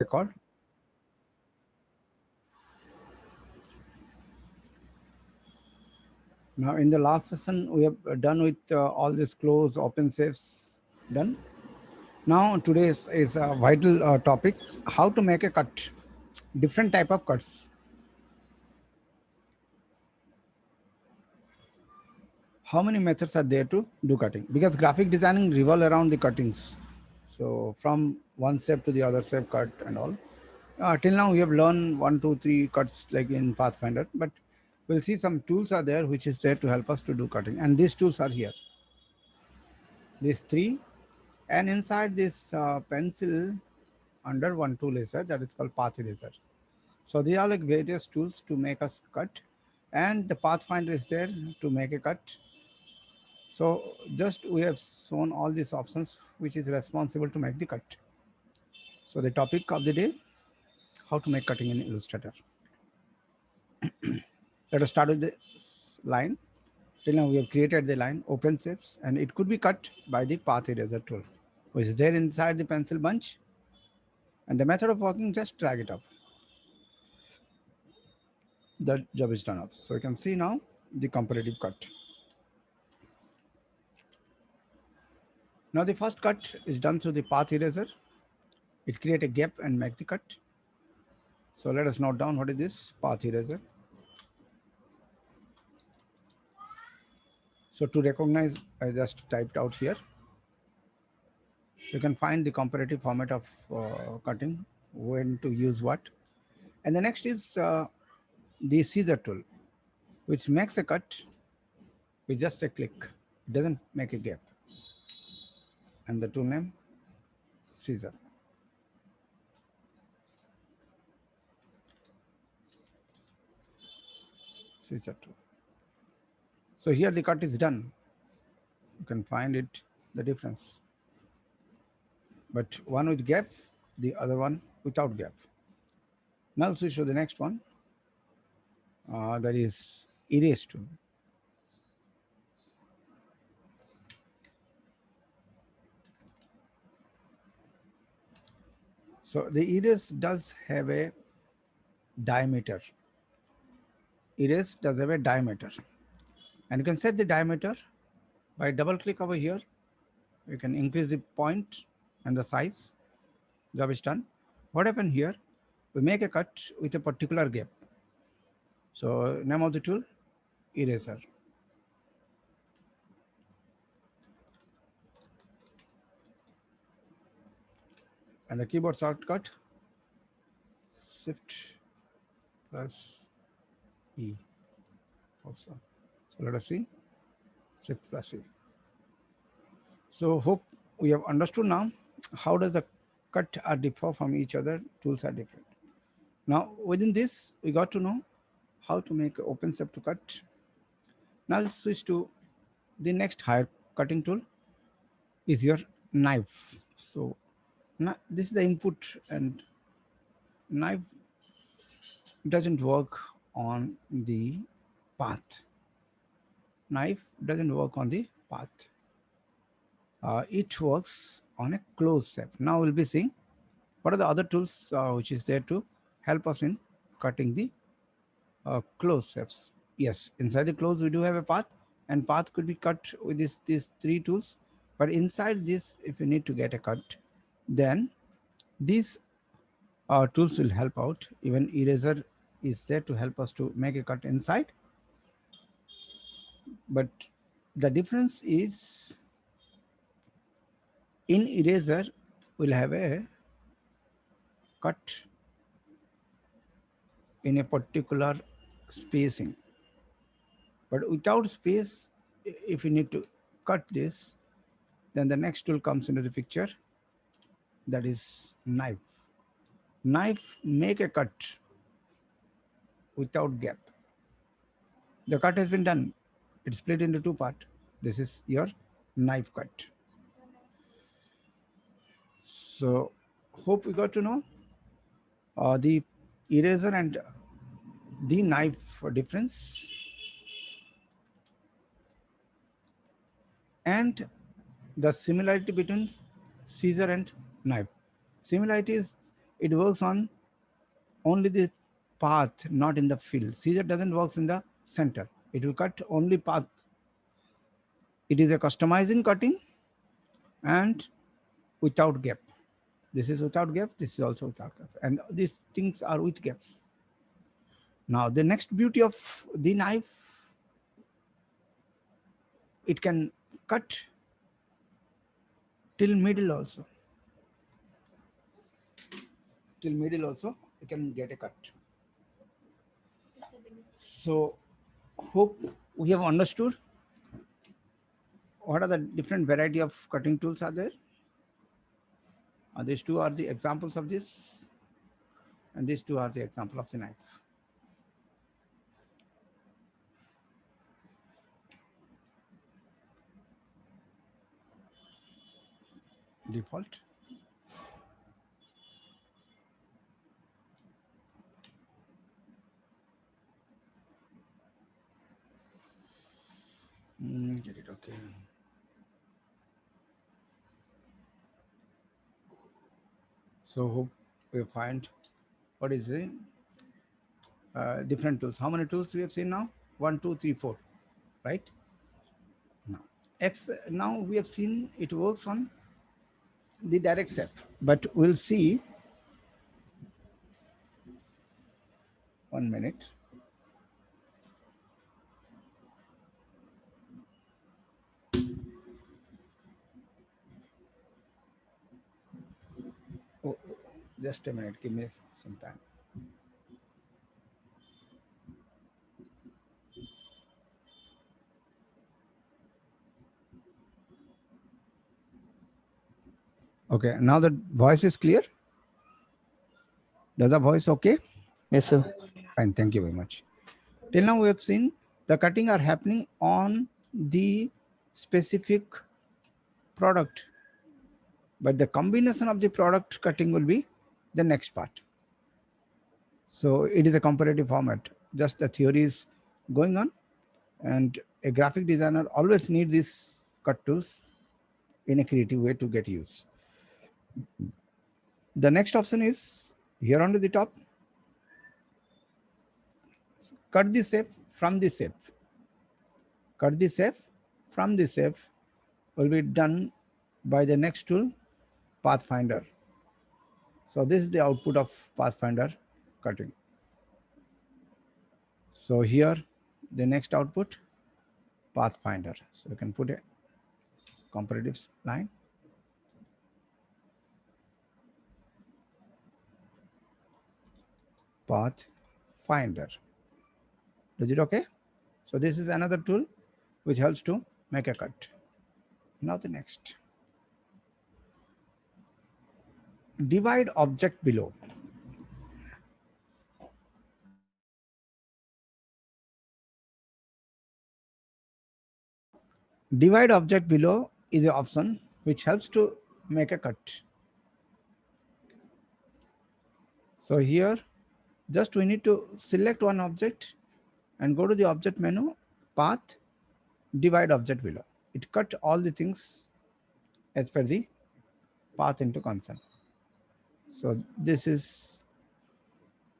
record. Now, in the last session, we have done with all these close open safes done. Now, today is a vital topic: how to make a cut, different type of cuts. How many methods are there to do cutting? Because graphic designing revolve around the cuttings. So, from one step to the other step cut and all. Till now, we have learned 1, 2, 3 cuts like in Pathfinder, but we'll see some tools are there which is there to help us to do cutting, and these tools are here. These three, and inside this pencil under one tool is there that is called path eraser. So these are like various tools to make us cut, and the pathfinder is there to make a cut. So just we have shown all these options which is responsible to make the cut. So the topic of the day: how to make cutting in Illustrator. Let us start with the line. Till now we have created the line open shapes, and it could be cut by the path eraser tool which is there inside the pencil bunch. And the method of working, just drag it up. The job is done up. So you can see now the comparative cut. Now the first cut is done through the path eraser. It create a gap and make the cut. So let us note down what is this path eraser. So to recognize, I just typed out here. So you can find the comparative format of cutting, when to use what. And the next is the scissor tool, which makes a cut with just a click. It doesn't make a gap. And the tool name, scissor. Scissor tool. So here the cut is done. You can find it, the difference. But one with gap, the other one without gap. Now switch to the next one. That is erase tool. So the erase does have a diameter. Erase does have a diameter. And you can set the diameter by double click over here. You can increase the point and the size. Job is done. What happened here? We make a cut with a particular gap. So name of the tool, eraser. And the keyboard shortcut, Shift plus E. Also. So let us see, Shift plus E. So hope we have understood now how does the cut are differ from each other, tools are different. Now within this, we got to know how to make open shape to cut. Now let's switch to the next higher cutting tool is your knife. So now this is the input, and knife doesn't work on the path. Knife doesn't work on the path. It works on a closed shape. Now we'll be seeing what are the other tools which is there to help us in cutting the closed shapes. Yes, inside the closed we do have a path, and path could be cut with these three tools. But inside this, if you need to get a cut, then these tools will help out. Even eraser is there to help us to make a cut inside. But the difference is, in eraser we'll have a cut in a particular spacing, but without space, if you need to cut this, then the next tool comes into the picture, that is knife. Knife make a cut without gap. The cut has been done, it's split into two parts. This is your knife cut. So hope we got to know the eraser and the knife difference, and the similarity between scissor and knife. Similarity is it works on only the path, not in the fill. Scissor doesn't work in the center. It will cut only path. It is a customizing cutting and without gap. This is without gap. This is also without gap. And these things are with gaps. Now, the next beauty of the knife, it can cut till middle also. Till middle also, you can get a cut. So, hope we have understood what are the different variety of cutting tools are there. These two are the examples of this, and these two are the example of the knife. Default. Get it, okay. So hope we find what is the different tools. How many tools we have seen now? 1, 2, 3, 4, right? Now, X, now we have seen it works on the direct step, but we'll see. 1 minute. Oh, just a minute, give me some time. Okay, now the voice is clear. Does the voice okay? Yes, sir. Fine, thank you very much. Till now we have seen the cutting are happening on the specific product, but the combination of the product cutting will be the next part. So it is a comparative format. Just the theory is going on, and a graphic designer always need these cut tools in a creative way to get use. The next option is here onto the top. Cut the shape from the shape. Cut the shape from the shape will be done by the next tool, Pathfinder. So this is the output of Pathfinder cutting. So here, the next output, Pathfinder. So you can put a comparative line. Pathfinder. Is it okay? So this is another tool which helps to make a cut. Now the next. Divide object below. Divide object below is an option which helps to make a cut. So here, just we need to select one object and go to the object menu, path, divide object below. It cut all the things as per the path into concern. So this is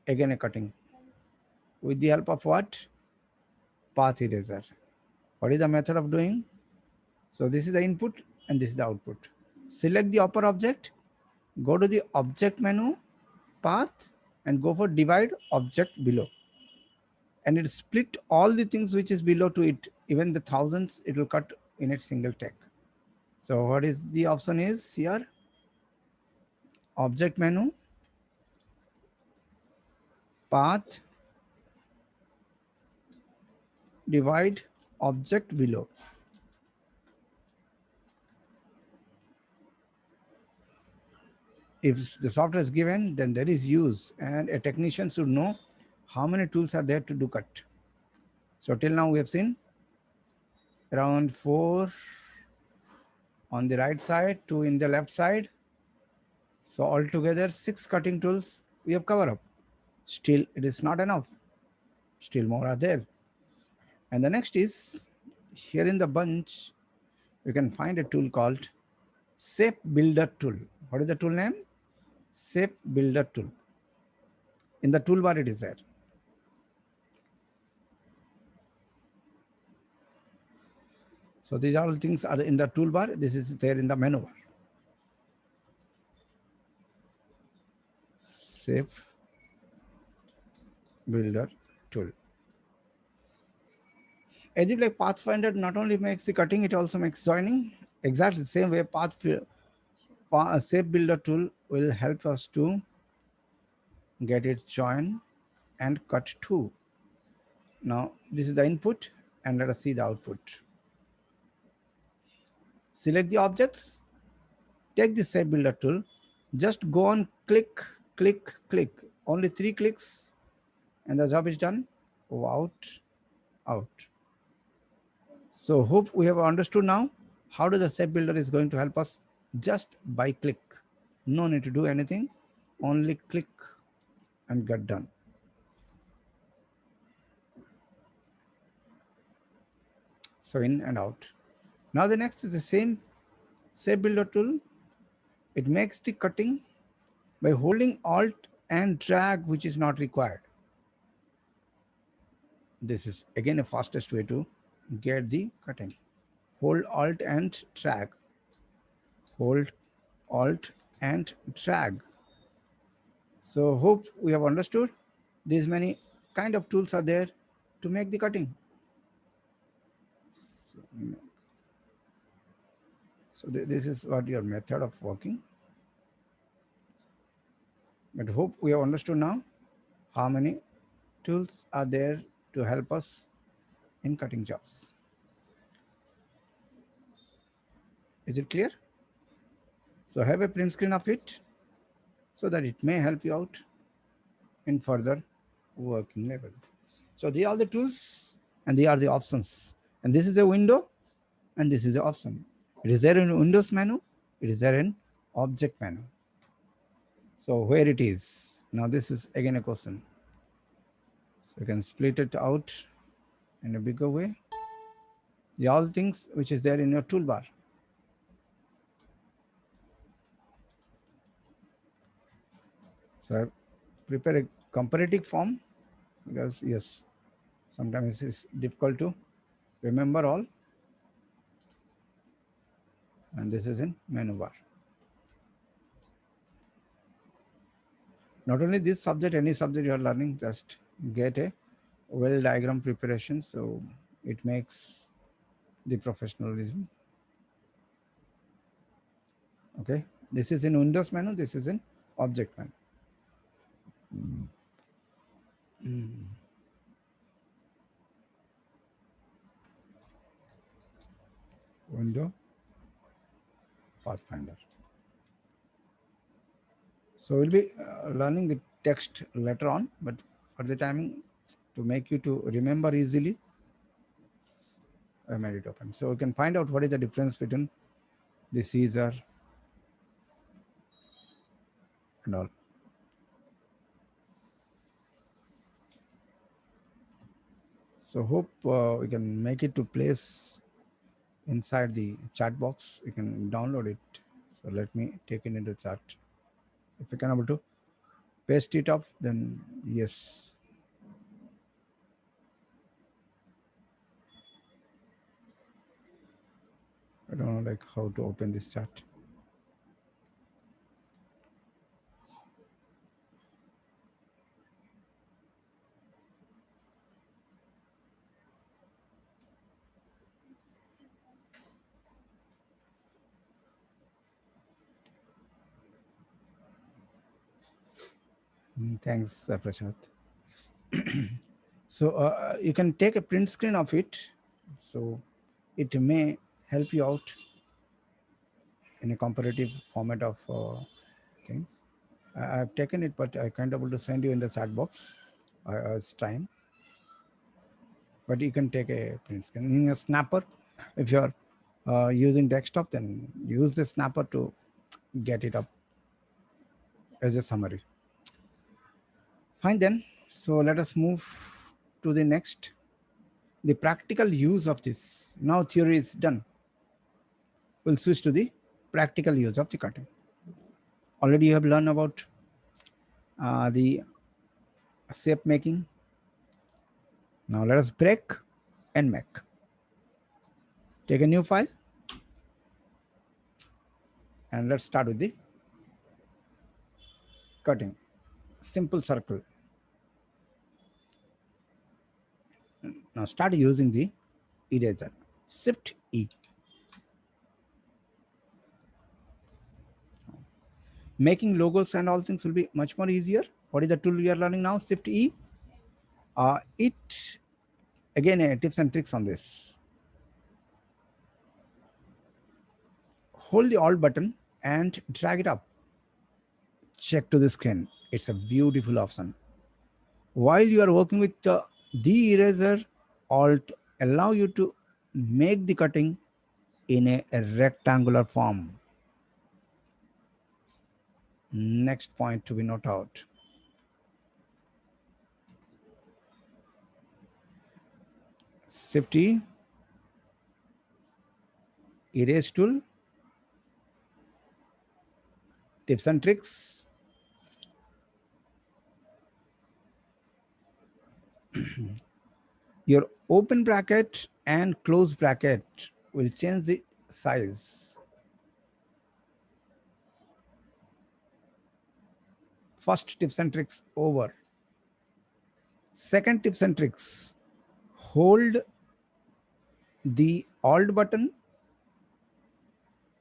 again a cutting with the help of what? Path eraser. What is the method of doing? So this is the input and this is the output. Select the upper object, go to the object menu, path, and go for divide object below. And it split all the things which is below to it, even the thousands, it will cut in a single take. So what is the option is here? Object menu, path, divide object below. If the software is given, then there is use, and a technician should know how many tools are there to do cut. So till now we have seen around 4 on the right side, 2 in the left side. So altogether 6 cutting tools we have covered up. Still it is not enough. Still more are there. And the next is here in the bunch, you can find a tool called Shape Builder tool. What is the tool name? shape builder tool. In the toolbar it is there. So these all things are in the toolbar. This is there in the menu bar. Shape builder tool. As if like Pathfinder not only makes the cutting, it also makes joining. Exactly the same way shape builder tool will help us to get it join and cut too. Now this is the input and let us see the output. Select the objects, take the shape builder tool, just go on click, click, click. Only 3 clicks and the job is done. Go out, out. So hope we have understood now how does the shape builder is going to help us just by click. No need to do anything, only click and get done. So in and out. Now the next is the same shape builder tool. It makes the cutting by holding Alt and drag, which is not required. This is again the fastest way to get the cutting. Hold Alt and drag. Hold Alt and drag. So hope we have understood. These many kind of tools are there to make the cutting. So this is what your method of working. But hope we have understood now how many tools are there to help us in cutting jobs. Is it clear? So have a print screen of it so that it may help you out in further working level. So these are the tools and they are the options. And this is the window and this is the option. It is there in Windows menu. It is there in object menu. So where it is? Now this is again a question. So you can split it out in a bigger way. The all things which is there in your toolbar. So I prepare a comparative form because yes, sometimes it's difficult to remember all. And this is in menu bar. Not only this subject, any subject you are learning, just get a well diagram preparation. So it makes the professionalism. Okay. This is in Windows menu. This is in object menu. Window Pathfinder. So we'll be learning the text later on, but for the timing to make you to remember easily, I made it open. So we can find out what is the difference between the Caesar and all. So hope we can make it to place inside the chat box. You can download it. So let me take it into chat. If you can able to paste it up, then yes. I don't know like how to open this chat. Thanks, Prashant. So you can take a print screen of it. So it may help you out in a comparative format of things. I've taken it, but I can't able to send you in the chat box. It's time. But you can take a print screen in a snapper. If you're using desktop, then use the snapper to get it up as a summary. Fine then. So let us move to the next. The practical use of this. Now theory is done. We'll switch to the practical use of the cutting. Already you have learned about the shape making. Now let us break and make. Take a new file and let's start with the cutting. Simple circle. Now start using the eraser. Shift E. Making logos and all things will be much more easier. What is the tool we are learning now? Shift E. It again tips and tricks on this. Hold the Alt button and drag it up. Check to the screen. It's a beautiful option. While you are working with the eraser, Alt allow you to make the cutting in a rectangular form. Next point to be noted out. Shift E, erase tool, tips and tricks. Your open bracket and close bracket will change the size. First tips and tricks over. Second tips and tricks. Hold the Alt button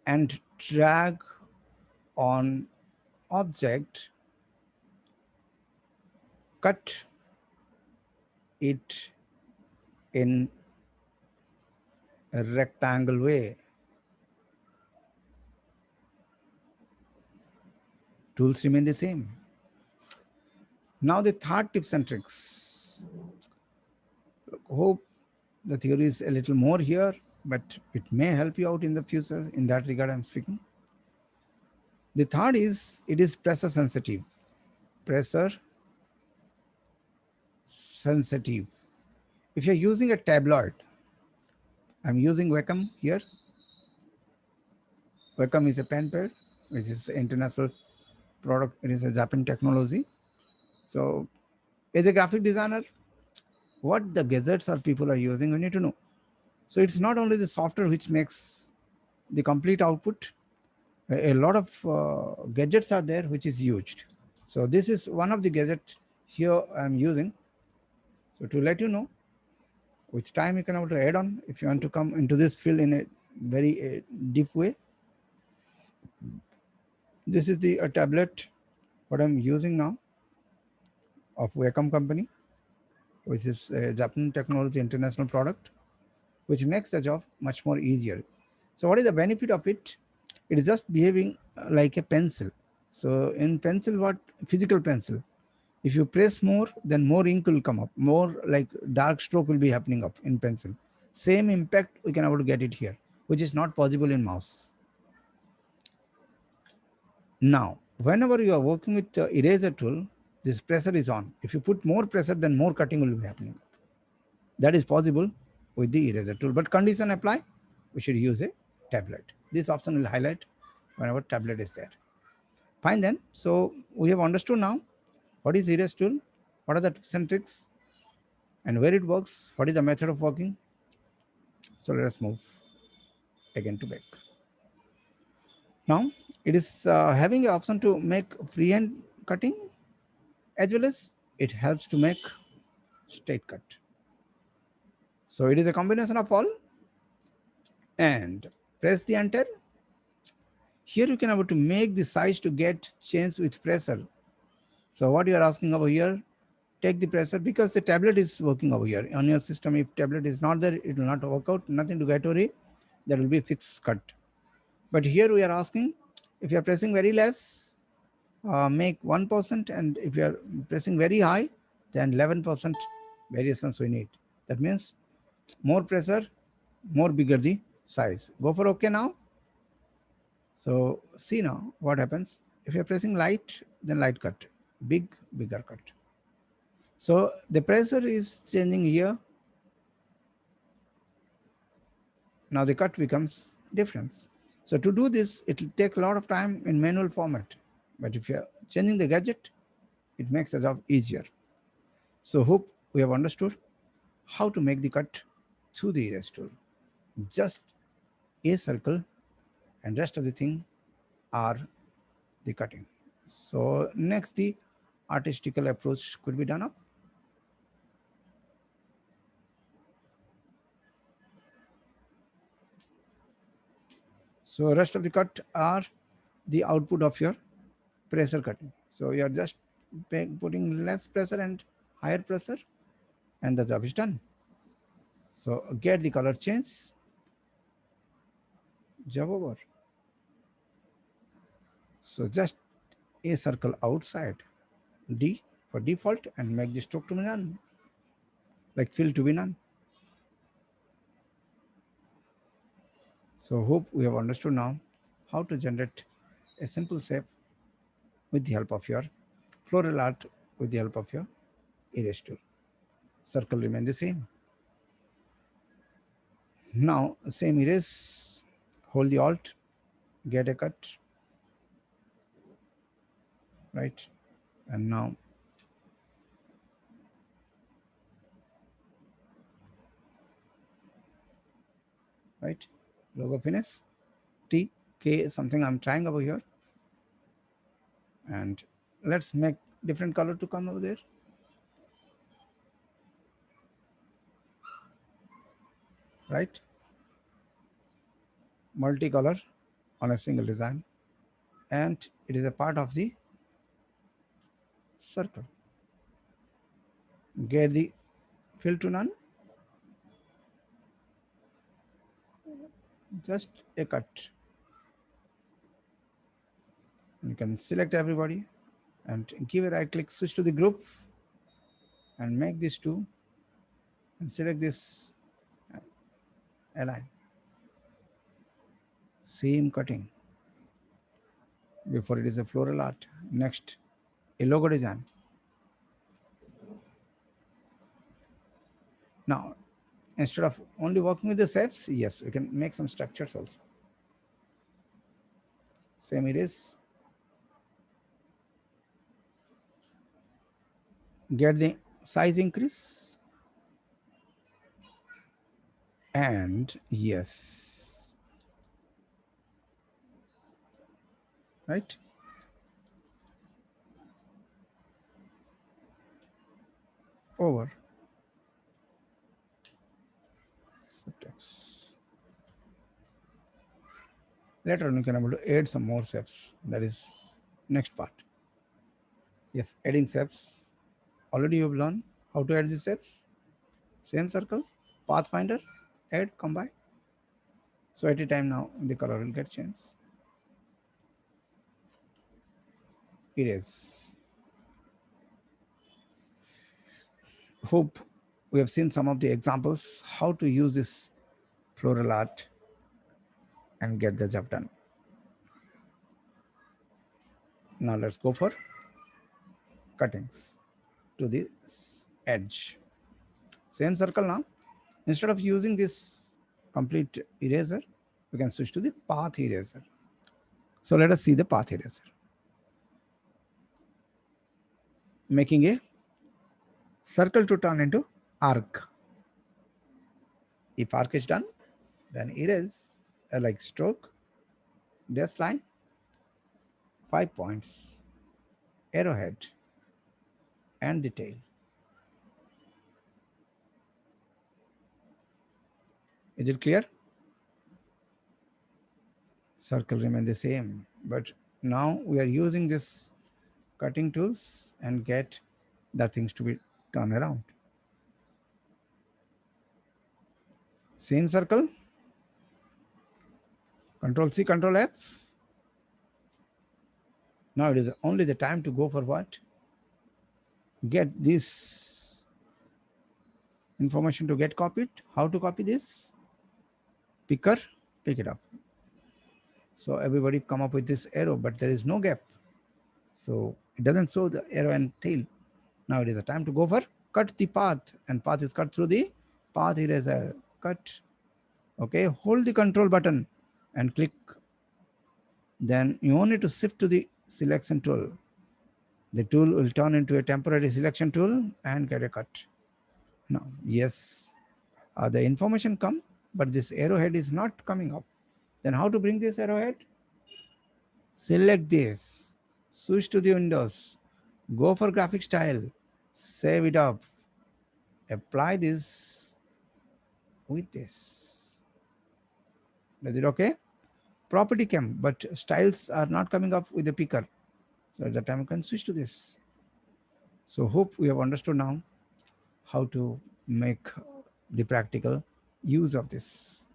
and drag on object, cut it in a rectangle way. Tools remain the same. Now the third tips and tricks. Hope the theory is a little more here, but it may help you out in the future. In that regard, I'm speaking. The third is, it is pressure sensitive. Pressure sensitive. If you're using a tabloid, I'm using Wacom here. Wacom is a pen pad, which is an international product. It is a Japan technology. So as a graphic designer, what the gadgets or people are using, you need to know. So it's not only the software which makes the complete output. A lot of gadgets are there which is used. So this is one of the gadgets here I'm using. So to let you know which time you can able to add on if you want to come into this field in a very deep way. This is the tablet what I'm using now of Wacom company, which is a Japan technology international product, which makes the job much more easier. So what is the benefit of it? It is just behaving like a pencil. So in pencil, what physical pencil, if you press more, then more ink will come up, more like dark stroke will be happening up in pencil. Same impact we can able to get it here, which is not possible in mouse. Now, whenever you are working with the eraser tool, this pressure is on. If you put more pressure, then more cutting will be happening. That is possible with the eraser tool, but condition apply, we should use a tablet. This option will highlight whenever tablet is there. Fine then. So we have understood now what is eraser tool, what are the tips and tricks, and where it works, what is the method of working. So let us move again to back. Now it is having an option to make freehand cutting, as well as it helps to make straight cut. So it is a combination of all. And press the enter. Here you can able to make the size to get changed with pressure. So what you are asking over here, take the pressure, because the tablet is working over here on your system. If tablet is not there, it will not work out. Nothing to get worry. There will be fixed cut. But here we are asking, if you are pressing very less, make 1%, and if you are pressing very high, then 11% variations we need. That means more pressure, more bigger the size. Go for OK now. So see now what happens. If you're pressing light, then light cut, big, bigger cut. So the pressure is changing here. Now the cut becomes different. So to do this, it will take a lot of time in manual format, But if you're changing the gadget, it makes the job easier. So hope we have understood how to make the cut through the erase tool. Just a circle and rest of the thing are the cutting. So next the artistical approach could be done up. So rest of the cut are the output of your pressure cutting. So you are just putting less pressure and higher pressure and the job is done. So get the color change, job over. So just a circle outside D for default and make the stroke to be none, like fill to be none. So hope we have understood now how to generate a simple shape with the help of your floral art with the help of your erase tool. Circle remain the same. Now same erase, hold the alt, get a cut, right? And now right, logo finish, T, K something I'm trying over here. And let's make different color to come over there. Right? Multicolor on a single design. And it is a part of the circle. Get the fill to none. Just a cut. You can select everybody and give a right click, switch to the group and make these two and select this align. Same cutting. Before it is a floral art. Next, a logo design. Now, instead of only working with the sets, yes, we can make some structures also. Same it is. Get the size increase. And yes. Right? Over. Subtext. Later on, you can able to add some more steps. That is next part. Yes, adding steps. Already you have learned how to add the steps. Same circle, pathfinder, add, combine. So at a time now, the color will get changed. Erase. Hope we have seen some of the examples how to use this floral art and get the job done. Now let's go for cuttings to this edge. Same circle now. Instead of using this complete eraser, we can switch to the path eraser. So let us see the path eraser. Making a circle to turn into arc. If arc is done, then erase like stroke, dash line, 5 points, arrowhead, and the tail. Is it clear? Circle remain the same, but now we are using this cutting tools and get the things to be turned around. Same circle, Control C, Control F. Now it is only the time to go for what? Get this information to get copied. How to copy this? Picker, pick it up. So everybody come up with this arrow, but there is no gap. So it doesn't show the arrow and tail. Now it is a time to go for cut the path, and path is cut through the path eraser. Cut. Okay, hold the control button and click. Then you only need to shift to the selection tool. The tool will turn into a temporary selection tool and get a cut. Now, yes, the information come, but this arrowhead is not coming up. Then how to bring this arrowhead? Select this, switch to the windows, go for graphic style, save it up, apply this with this. Is it okay? Property came, but styles are not coming up with the picker. So at that time, you can switch to this. So hope we have understood now how to make the practical use of this.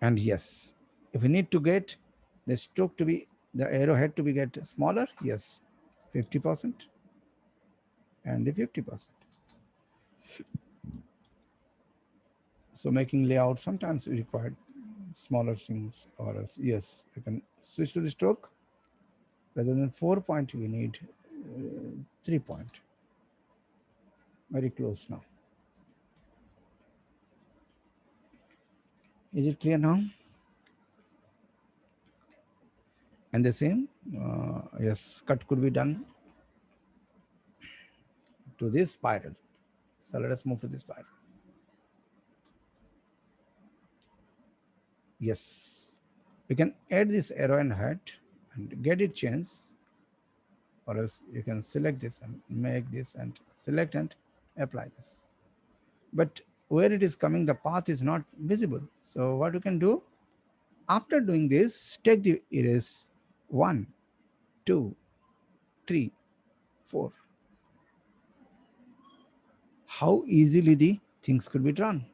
And yes, if we need to get the stroke to be, the arrowhead to be get smaller, yes, 50% and the 50%. So making layout sometimes required smaller things, or else, yes, you can switch to the stroke. Rather than 4 point, we need 3 point. Very close now. Is it clear now? And the same, yes, cut could be done to this spiral. So let us move to this spiral. Yes, you can add this arrow and head and get it changed, or else you can select this and make this and select and apply this. But where it is coming, the path is not visible. So what you can do, after doing this, take the erase 1, 2, 3, 4. How easily the things could be drawn.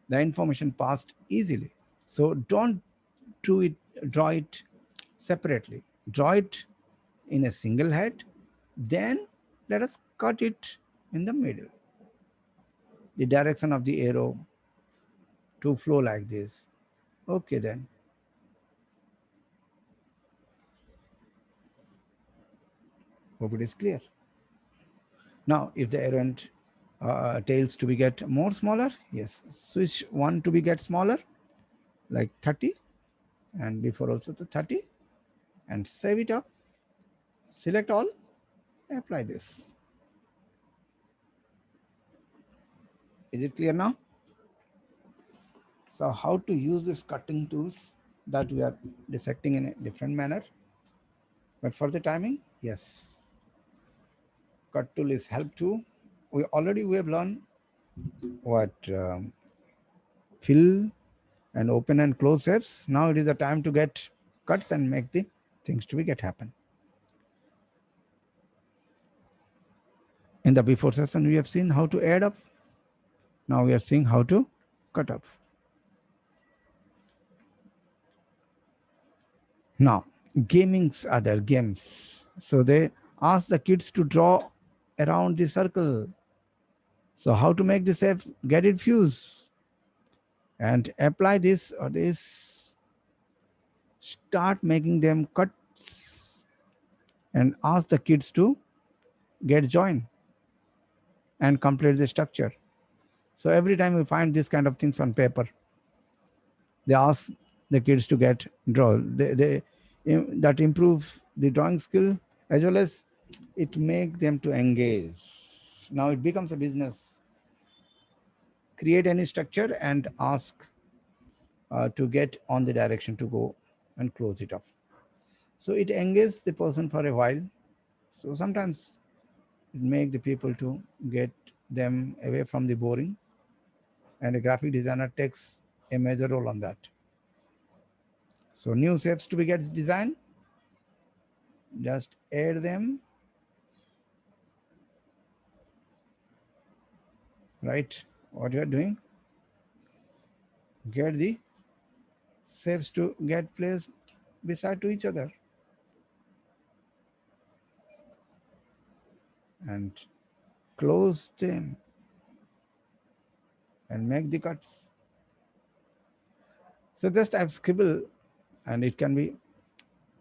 The information passed easily. So don't draw it separately. Draw it in a single head. Then let us cut it in the middle. The direction of the arrow to flow like this. Okay then. Hope it is clear. Now, if the arrow and tails to be get more smaller, yes, switch one to be get smaller, like 30, and before also the 30, and save it up. Select all, apply this. Is it clear now? So how to use these cutting tools that we are dissecting in a different manner. But for the timing, yes, cut tool is help too. We have learned what fill and open and close shapes. Now it is the time to get cuts and make the things to be get happen. In the before session, we have seen how to add up. Now we are seeing how to cut up. Now, gamings are there, games. So they ask the kids to draw around the circle. So how to make the shape, get it fuse and apply this or this. Start making them cuts and ask the kids to get join and complete the structure. So every time we find this kind of things on paper, they ask the kids to get draw. That improve the drawing skill, as well as it make them to engage. Now it becomes a business. Create any structure and ask to get on the direction to go and close it up. So it engages the person for a while. So sometimes it make the people to get them away from the boring, and a graphic designer takes a major role on that. So new shapes to be get designed, just add them, right? What you are doing, get the shapes to get placed beside to each other, and close them and make the cuts. So just I've scribbled, and it can be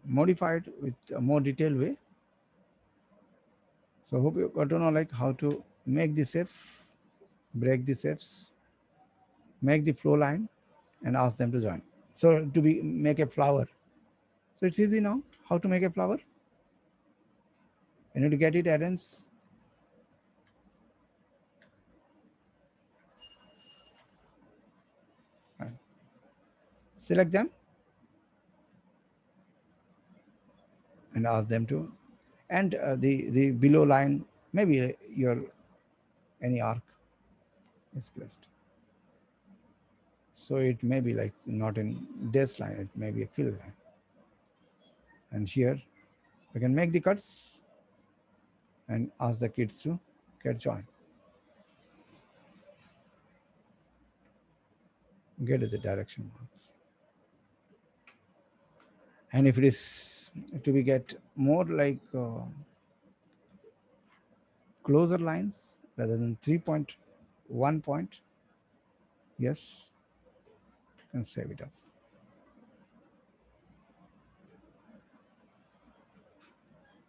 modified with a more detailed way. So hope you got to know like how to make the shapes, break the shapes, make the flow line, and ask them to join. So to be make a flower, So it's easy now how to make a flower. You need to get it arranged. Right. Select them and ask them to, and the below line, maybe your any arc is placed. So it may be like not in dash line, it may be a fill line. And here we can make the cuts and ask the kids to get join. Get the direction marks. And if it is to be get more like closer lines rather than 3.1 point, yes, and save it up.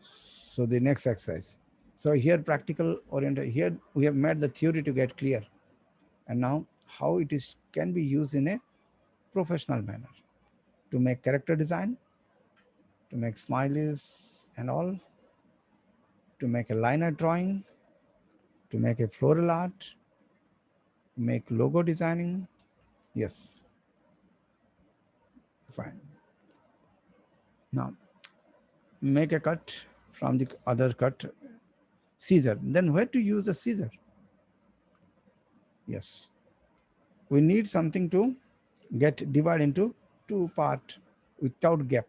So the next exercise. So here practical oriented, here we have made the theory to get clear. And now how it is can be used in a professional manner to make character design, to make smileys and all, to make a liner drawing, to make a floral art, make logo designing. Yes, fine. Now make a cut from the other cut, scissor. Then where to use the scissor? Yes, we need something to get divided into two part without gap.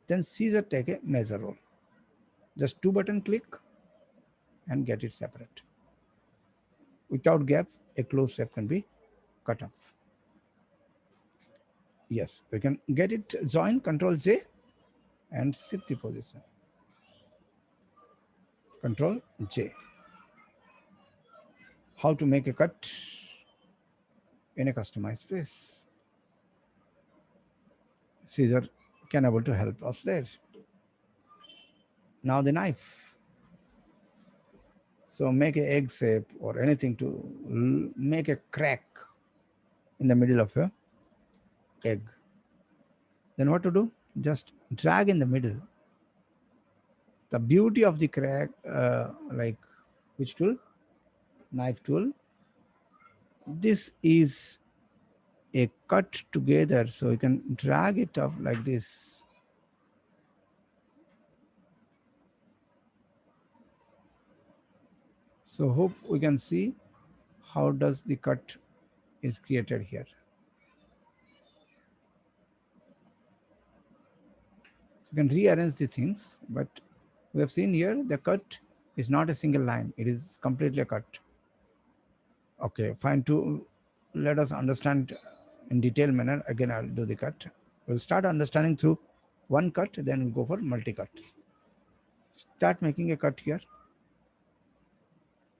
Then scissor take a major role. Just two button click and get it separate. Without gap, a closed shape can be cut off. Yes, we can get it join, Control J and shift the position. Control J. How to make a cut in a customized space. Scissor can able to help us there. Now the knife. So make a egg shape or anything to make a crack in the middle of your egg. Then what to do? Just drag in the middle. The beauty of the crack, like which tool? Knife tool. This is a cut together, so you can drag it up like this. So hope we can see how does the cut is created here. So you can rearrange the things, but we have seen here the cut is not a single line, it is completely a cut. Okay, fine. To let us understand in detailed manner, again I'll do the cut. We'll start understanding through one cut, then we'll go for multi cuts. Start making a cut here.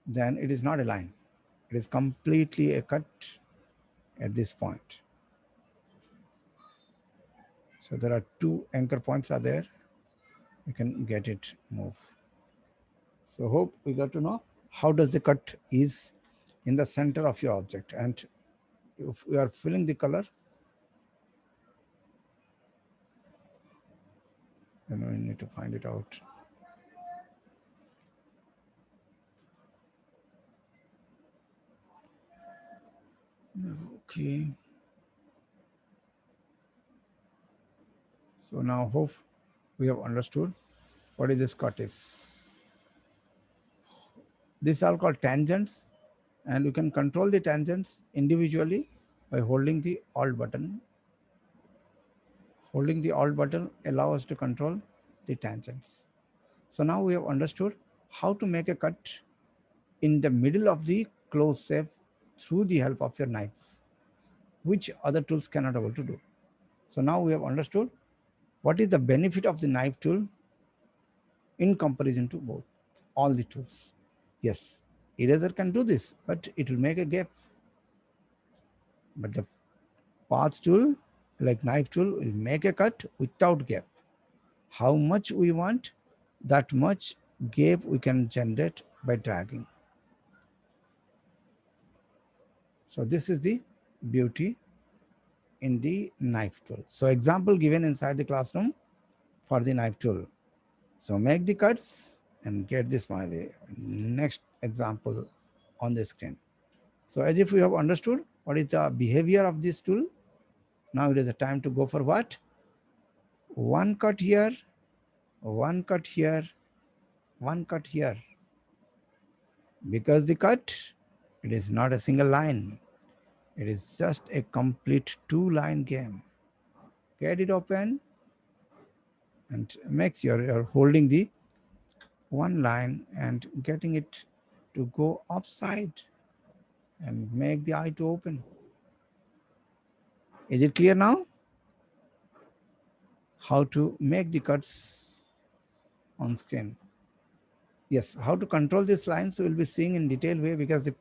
Then it is not a line, it is completely a cut at this point. So there are two anchor points are there. You can get it move. So hope we got to know how does the cut is in the center of your object, and if we are filling the color, then we need to find it out. Okay. So now hope we have understood what is this cut is. These are called tangents, and you can control the tangents individually by holding the Alt button. Holding the Alt button allows us to control the tangents. So now we have understood how to make a cut in the middle of the closed shape through the help of your knife, which other tools cannot able to do. So now we have understood what is the benefit of the knife tool in comparison to both all the tools. Yes, eraser can do this, but it will make a gap. But the path tool, like knife tool, will make a cut without gap. How much we want, that much gap we can generate by dragging. So this is the beauty in the knife tool. So example given inside the classroom, for the knife tool. So make the cuts and get the smiley. Next example on the screen. So as if we have understood what is the behavior of this tool, now it is the time to go for what? One cut here, one cut here, one cut here. Because the cut, it is not a single line. It is just a complete two-line game. Get it open and make sure you're holding the one line and getting it to go upside and make the eye to open. Is it clear now? How to make the cuts on screen. Yes, how to control these lines we'll be seeing in detail way, because the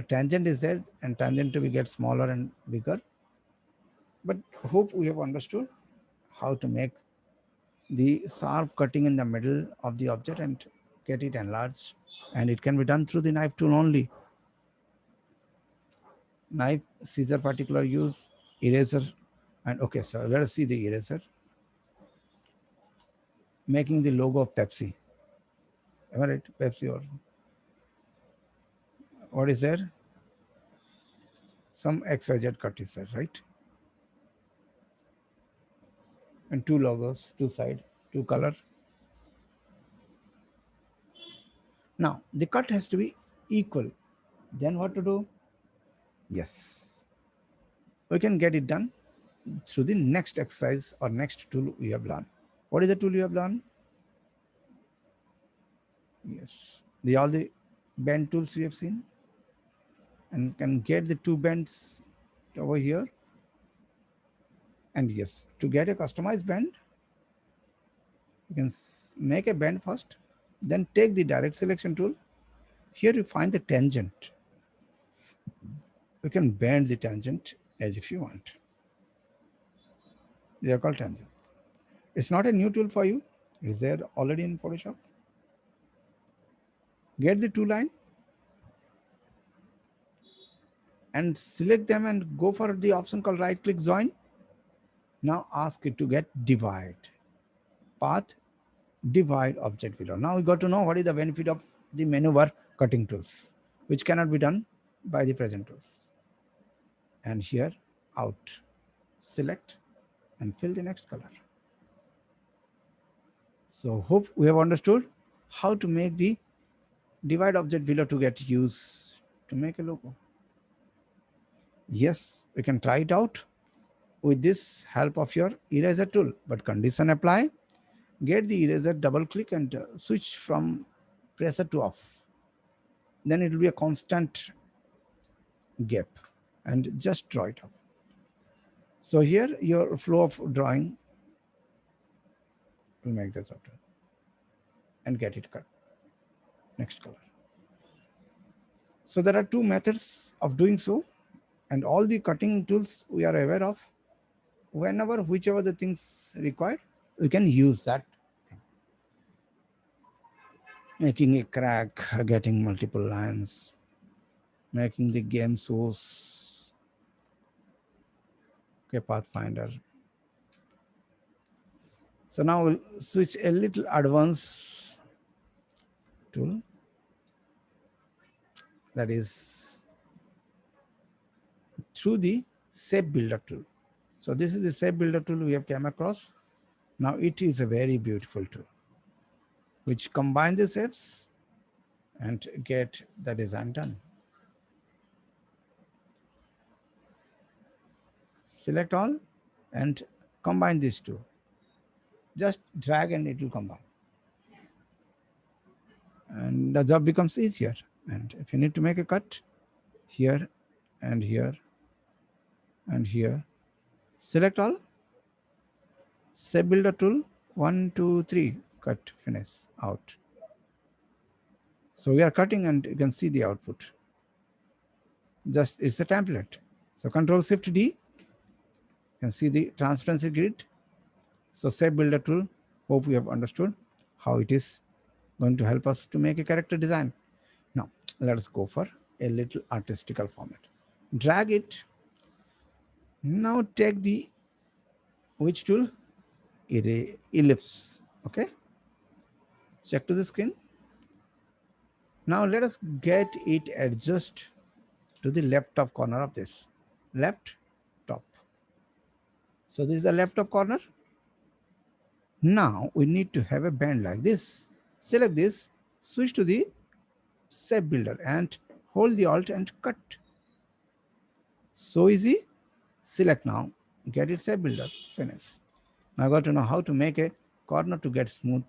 tangent is there and tangent will get smaller and bigger. But hope we have understood how to make the sharp cutting in the middle of the object and get it enlarged, and it can be done through the knife tool only. Knife, scissor, particular use, eraser, and okay, so let us see the eraser. Making the logo of Pepsi. Am I right? Pepsi, or what is there? Some XYZ cut is there, right? And two logos, two side, two color. Now the cut has to be equal. Then what to do? Yes, we can get it done through the next exercise or next tool we have learned. What is the tool you have learned? Yes, all the bend tools we have seen, and can get the two bends over here. And yes, to get a customized bend, you can make a bend first, then take the direct selection tool. Here you find the tangent. You can bend the tangent as if you want. They are called tangent. It's not a new tool for you. It is there already in Photoshop. Get the two line and select them and go for the option called right click join. Now ask it to get divide. Path, divide object below. Now we got to know what is the benefit of the menu bar cutting tools, which cannot be done by the present tools. And here out, select and fill the next color. So hope we have understood how to make the divide object below to get used to make a logo. Yes, we can try it out with this help of your eraser tool, but condition apply. Get the eraser, double click and switch from pressure to off. Then it will be a constant gap and just draw it up. So here your flow of drawing will make this out and get it cut. Next color. So there are two methods of doing so, and all the cutting tools we are aware of. Whenever, whichever the things required, we can use that thing. Making a crack, getting multiple lines, making the game source. Okay, Pathfinder. So now we'll switch a little advanced tool. That is through the shape builder tool. So this is the shape builder tool we have came across. Now it is a very beautiful tool which combine the shapes and get the design done. Select all and combine these two. Just drag and it will combine. And the job becomes easier. And if you need to make a cut here and here and here, select all, shape builder tool, 1, 2, 3, cut, finish, out. So we are cutting and you can see the output. Just it's a template. So Control Shift D, you can see the transparency grid. So shape builder tool, hope we have understood how it is going to help us to make a character design. Now let us go for a little artistical format. Drag it. Now take the which tool? ellipse. Okay, check to the screen. Now let us get it adjust to the left top corner of this. Left top. So this is the left top corner. Now we need to have a band like this. Select this, switch to the shape builder and hold the alt and cut. So easy. Select now, get it shape builder, finish. Now I got to know how to make a corner to get smooth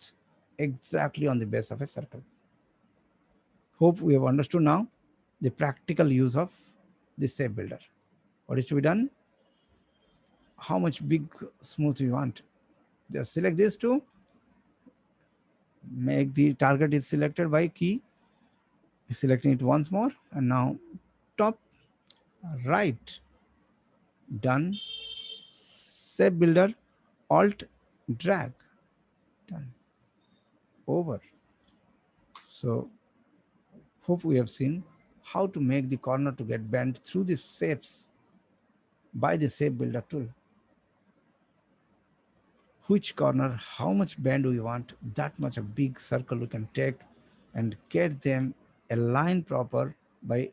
exactly on the base of a circle. Hope we have understood now the practical use of this shape builder. What is to be done? How much big smooth you want. Just select this to make the target is selected by key. Selecting it once more, and now top right, done. Shape builder, alt drag, done. Over. So hope we have seen how to make the corner to get bent through the shapes by the shape builder tool. Which corner, how much bend we want, that much a big circle we can take and get them aligned proper by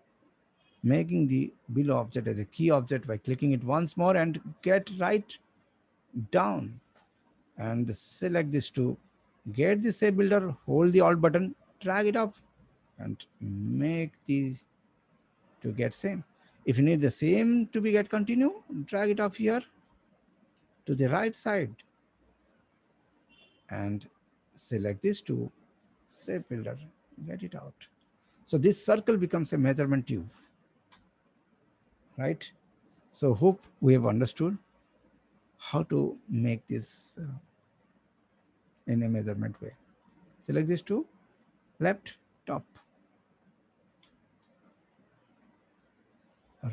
making the below object as a key object by clicking it once more and get right down and select this to get the shape builder, hold the alt button, drag it up and make these to get same. If you need the same to be get continue, drag it up here to the right side and select this to shape builder, get it out. So this circle becomes a measurement tube, right? So hope we have understood how to make this in a measurement way. Select this to left top,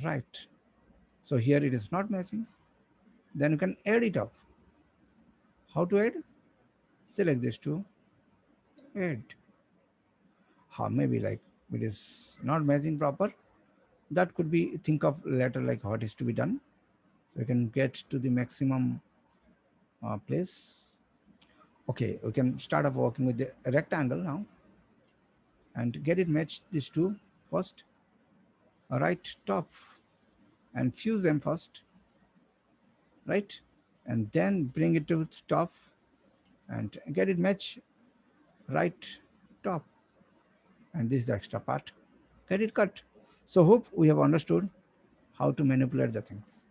right. So here it is not matching. Then you can add it up. How to add? Select this to add. How maybe like it is not matching proper. That could be think of later like what is to be done. So you can get to the maximum place. Okay, we can start off working with the rectangle now and get it matched these two first. Right top and fuse them first, right? And then bring it to top and get it match right top. And this is the extra part. Get it cut. So hope we have understood how to manipulate the things.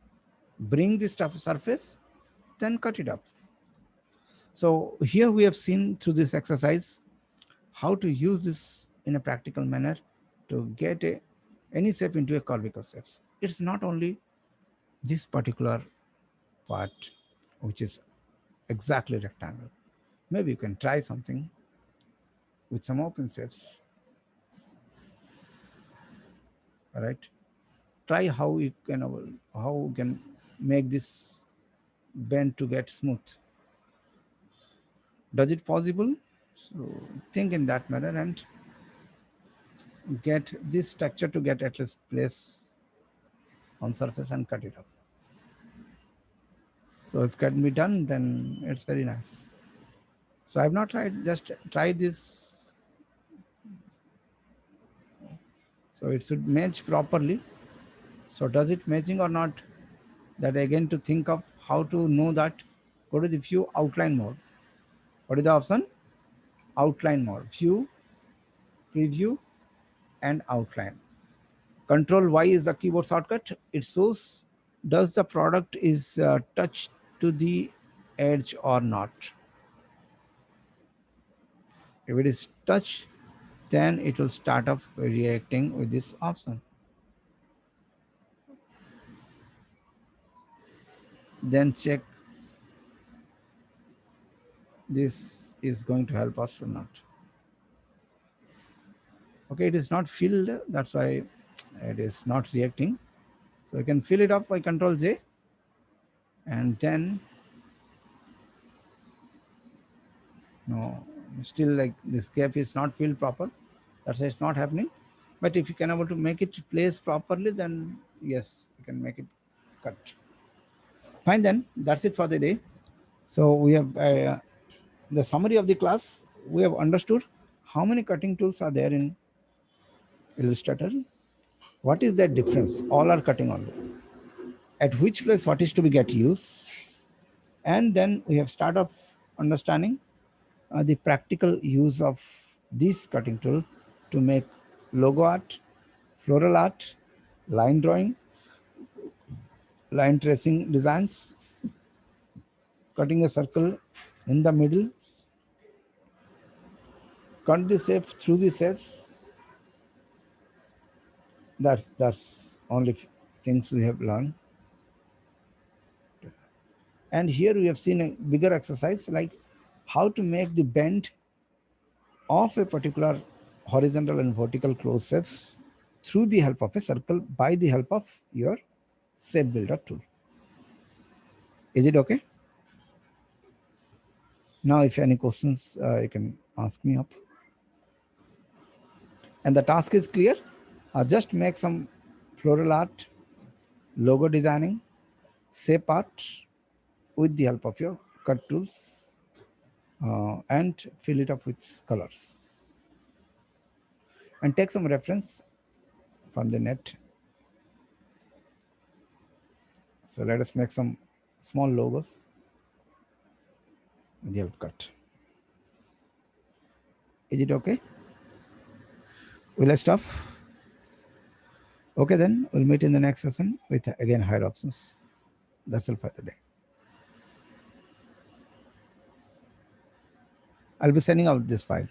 Bring this stuff surface, then cut it up. So here we have seen through this exercise how to use this in a practical manner to get any shape into a curvical shape. It's not only this particular part which is exactly rectangle. Maybe you can try something with some open shapes. All right. Try how you can make this bend to get smooth. Does it possible? So think in that manner and get this structure to get at least place on surface and cut it up. So if can be done, then it's very nice. So I have not tried, just try this. So it should match properly. So does it matching or not? That again to think of how to know that, go to the view outline mode. What is the option? Outline mode. View, preview, and outline. Control Y is the keyboard shortcut. It shows does the product is touched to the edge or not. If it is touch, then it will start off reacting with this option. Then check this is going to help us or not. Okay, it is not filled, that's why it is not reacting. So you can fill it up by Control J, and then no, still like this gap is not filled proper. That's why it's not happening. But if you can able to make it place properly, then yes, you can make it cut. Fine then, that's it for the day. So we have the summary of the class. We have understood how many cutting tools are there in Illustrator. What is their difference? All are cutting only. At which place what is to be get used, and then we have start off understanding the practical use of this cutting tool to make logo art, floral art, line drawing, line tracing designs, cutting a circle in the middle, cut the shape through the shapes. That's only things we have learned. And here we have seen a bigger exercise like how to make the bend of a particular horizontal and vertical closed shapes through the help of a circle by the help of your shape builder tool. Is it okay? Now, if any questions, you can ask me up. And the task is clear. Just make some floral art, logo designing, shape art with the help of your cut tools and fill it up with colors. And take some reference from the net. So let us make some small logos with the help cut. Is it okay? Will I stop? Okay, then we'll meet in the next session with again higher options. That's all for the day. I'll be sending out this file.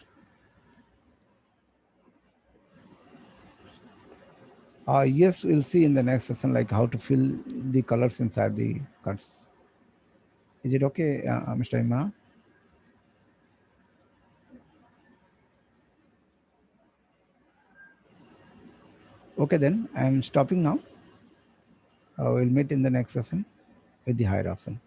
Yes, we'll see in the next session like how to fill the colors inside the cuts. Is it okay, Mr. Imran? Okay, then I'm stopping now. We'll meet in the next session with the higher option.